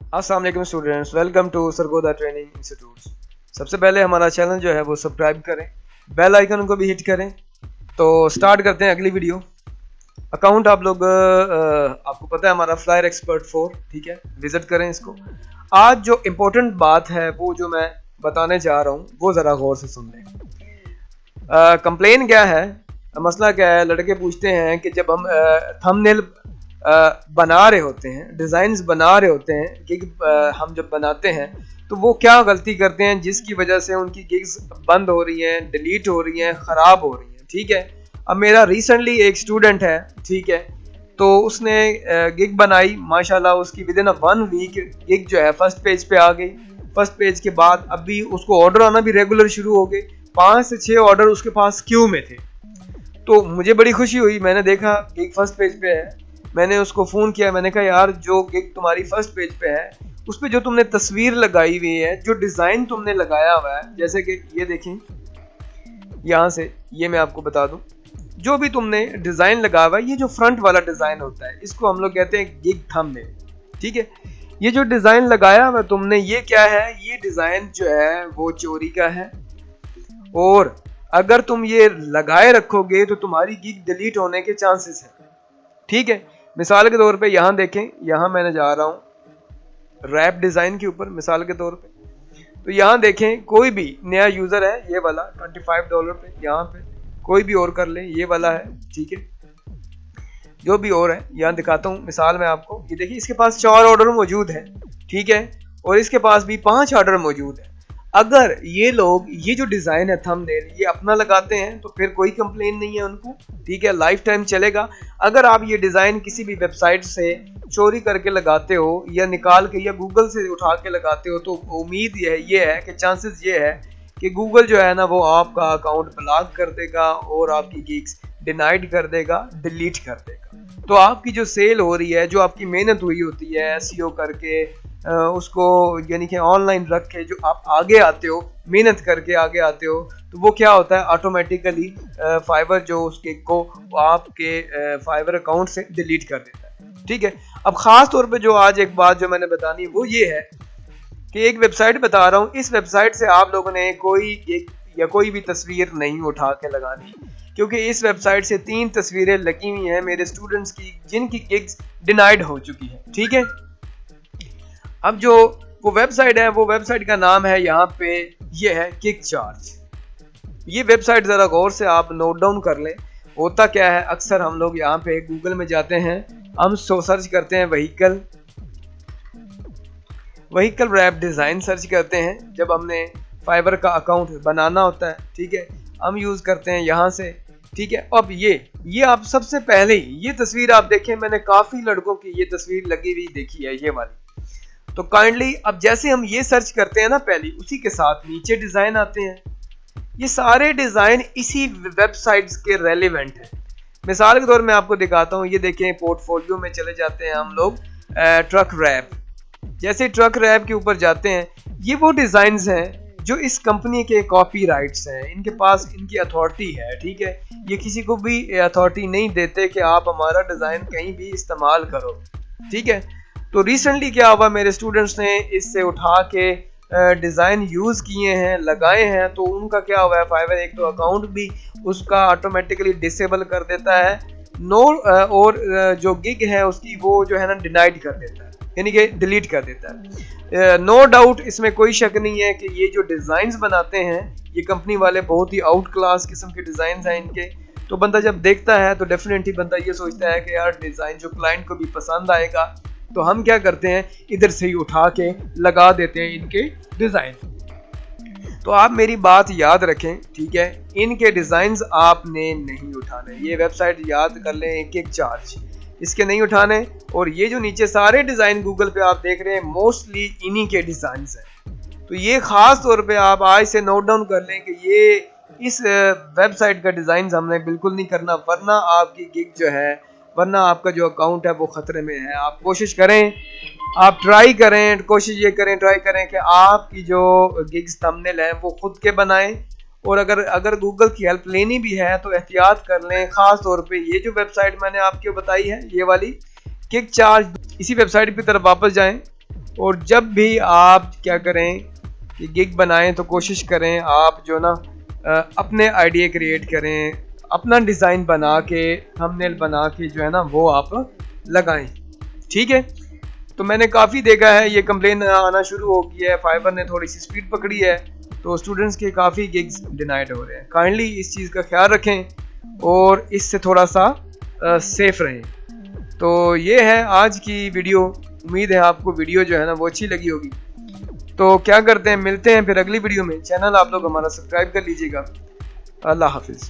अस्सलाम वालेकुम students, welcome to Sargodha training institute. सबसे पहले हमारा चैनल जो है वो सब्सक्राइब करें, बेल आइकन को भी हिट करें। तो स्टार्ट करते हैं अगली वीडियो। अकाउंट आप लोग आपको पता है हमारा फ्लायर एक्सपर्ट 4, ठीक है, विजिट करें इसको। आज जो इम्पोर्टेंट बात है वो जो मैं बताने जा रहा हूँ वो ज़रा गौर से सुन लें। कंप्लेन क्या है, मसला क्या है। लड़के पूछते हैं कि जब हम थंबनेल बना रहे होते हैं, डिज़ाइंस बना रहे होते हैं, गिग हम जब बनाते हैं तो वो क्या गलती करते हैं जिसकी वजह से उनकी गिग्स बंद हो रही हैं, डिलीट हो रही हैं, ख़राब हो रही हैं, ठीक है। अब मेरा रिसेंटली एक स्टूडेंट है, ठीक है, तो उसने गिग बनाई, माशाल्लाह उसकी विद इन 1 वीक गिग जो है फर्स्ट पेज पे आ गई। फर्स्ट पेज के बाद अभी उसको ऑर्डर आना भी रेगुलर शुरू हो गए। 5 से 6 ऑर्डर उसके पास क्यू में थे। तो मुझे बड़ी खुशी हुई, मैंने देखा गिग फर्स्ट पेज पे है। मैंने उसको फ़ोन किया, मैंने कहा यार जो गिग तुम्हारी फर्स्ट पेज पे है उस पर जो तुमने तस्वीर लगाई हुई है, जो डिज़ाइन तुमने लगाया हुआ है, जैसे कि ये देखें यहाँ से, ये मैं आपको बता दूं, जो भी तुमने डिज़ाइन लगाया हुआ है, ये जो फ्रंट वाला डिज़ाइन होता है इसको हम लोग कहते हैं गिग थंबनेल, ठीक है। ये जो डिज़ाइन लगाया हुआ तुमने, ये क्या है, ये डिज़ाइन जो है वो चोरी का है। और अगर तुम ये लगाए रखोगे तो तुम्हारी गिग डिलीट होने के चांसेस हैं, ठीक है। मिसाल के तौर पे यहाँ देखें, यहाँ मैंने जा रहा हूँ रैप डिज़ाइन के ऊपर, मिसाल के तौर पे, तो यहाँ देखें कोई भी नया यूज़र है, ये वाला $25 पे, यहाँ पे कोई भी और कर ले, ये वाला है, ठीक है, जो भी और है। यहाँ दिखाता हूँ मिसाल में आपको, ये देखिए इसके पास 4 ऑर्डर मौजूद है, ठीक है, और इसके पास भी 5 ऑर्डर मौजूद है। अगर ये लोग ये जो डिज़ाइन है थंबनेल ये अपना लगाते हैं तो फिर कोई कंप्लेन नहीं है उनको, ठीक है, लाइफ टाइम चलेगा। अगर आप ये डिज़ाइन किसी भी वेबसाइट से चोरी करके लगाते हो या निकाल के या गूगल से उठा के लगाते हो तो उम्मीद ये है कि चांसेस ये है कि गूगल जो है ना वो आपका अकाउंट ब्लॉक कर देगा और आपकी गिग्स डिनाइड कर देगा, डिलीट कर देगा। तो आपकी जो सेल हो रही है, जो आपकी मेहनत हुई होती है एसईओ करके, उसको यानी कि ऑनलाइन रख के जो आप आगे आते हो, मेहनत करके आगे आते हो, तो वो क्या होता है ऑटोमेटिकली फाइवर जो उस गिग को आपके फाइवर अकाउंट से डिलीट कर देता है, ठीक है। अब ख़ास तौर पे जो आज एक बात जो मैंने बतानी है वो ये है कि एक वेबसाइट बता रहा हूँ, इस वेबसाइट से आप लोगों ने कोई गिग या कोई भी तस्वीर नहीं उठा के लगानी, क्योंकि इस वेबसाइट से 3 तस्वीरें लगी हुई हैं मेरे स्टूडेंट्स की जिनकी गिग्स डिनाइड हो चुकी है, ठीक है। अब जो वो वेबसाइट है, वो वेबसाइट का नाम है यहाँ पे, ये है किक चार्ज। ये वेबसाइट ज़रा गौर से आप नोट डाउन कर लें। होता क्या है, अक्सर हम लोग यहाँ पे गूगल में जाते हैं, हम सर्च करते हैं व्हीकल रैप डिज़ाइन सर्च करते हैं जब हमने फाइबर का अकाउंट बनाना होता है, ठीक है, हम यूज़ करते हैं यहाँ से, ठीक है। अब ये आप सबसे पहले ये तस्वीर आप देखें, मैंने काफ़ी लड़कों की ये तस्वीर लगी हुई देखी है, ये वाली। तो काइंडली अब जैसे हम ये सर्च करते हैं ना पहले, उसी के साथ नीचे डिज़ाइन आते हैं। ये सारे डिज़ाइन इसी वेबसाइट्स के रेलिवेंट हैं। मिसाल के तौर में आपको दिखाता हूँ, ये देखें पोर्टफोलियो में चले जाते हैं हम लोग, ट्रक रैप। जैसे ट्रक रैप के ऊपर जाते हैं, ये वो डिज़ाइंस हैं जो इस कंपनी के कॉपीराइट्स हैं, इनके पास इनकी अथॉरिटी है, ठीक है। ये किसी को भी अथॉरिटी नहीं देते कि आप हमारा डिज़ाइन कहीं भी इस्तेमाल करो, ठीक है। तो रिसेंटली क्या हुआ, मेरे स्टूडेंट्स ने इससे उठा के डिज़ाइन यूज़ किए हैं, लगाए हैं, तो उनका क्या हुआ है, फाइवर एक तो अकाउंट भी उसका ऑटोमेटिकली डिसेबल कर देता है, और जो गिग है उसकी वो जो है ना डिनाइड कर देता है, यानी कि डिलीट कर देता है। नो डाउट इसमें कोई शक नहीं है कि ये जो डिज़ाइंस बनाते हैं ये कंपनी वाले बहुत ही आउट क्लास किस्म के डिज़ाइंस हैं इनके। तो बंदा जब देखता है तो डेफिनेटली बंदा ये सोचता है कि यार डिज़ाइन जो क्लाइंट को भी पसंद आएगा, तो हम क्या करते हैं इधर से ही उठा के लगा देते हैं इनके डिज़ाइन। तो आप मेरी बात याद रखें, ठीक है, इनके डिज़ाइंस आपने नहीं उठाने। ये वेबसाइट याद कर लें, किक चार्ज, इसके नहीं उठाने। और ये जो नीचे सारे डिज़ाइन गूगल पे आप देख रहे हैं मोस्टली इन्हीं के डिज़ाइंस हैं। तो ये ख़ास तौर पे आप आज से नोट डाउन कर लें कि ये इस वेबसाइट का डिज़ाइन हमने बिल्कुल नहीं करना, वरना आपकी गिग जो है, वरना आपका जो अकाउंट है वो ख़तरे में है। आप कोशिश करें, आप ट्राई करें, कोशिश ये करें, ट्राई करें कि आपकी जो गिग्स थंबनेल है वो खुद के बनाएं। और अगर गूगल की हेल्प लेनी भी है तो एहतियात कर लें। ख़ास तौर पे ये जो वेबसाइट मैंने आपको बताई है, ये वाली किक चार्ज, इसी वेबसाइट की तरफ वापस जाएं। और जब भी आप क्या करें कि गिग बनाएं तो कोशिश करें आप जो ना अपने आइडिया क्रिएट करें, अपना डिज़ाइन बना के, थंबनेल बना के जो है ना वो आप लगाएं। ठीक है, तो मैंने काफ़ी देखा है ये कंप्लेन आना शुरू हो गया है, फाइवर ने थोड़ी सी स्पीड पकड़ी है तो स्टूडेंट्स के काफ़ी गिग्स डिनाइड हो रहे हैं। काइंडली इस चीज़ का ख्याल रखें और इससे थोड़ा सा सेफ रहें। तो ये है आज की वीडियो। उम्मीद है आपको वीडियो जो है ना वो अच्छी लगी होगी। तो क्या करते हैं, मिलते हैं फिर अगली वीडियो में। चैनल आप लोग हमारा सब्सक्राइब कर लीजिएगा। अल्लाह हाफिज़।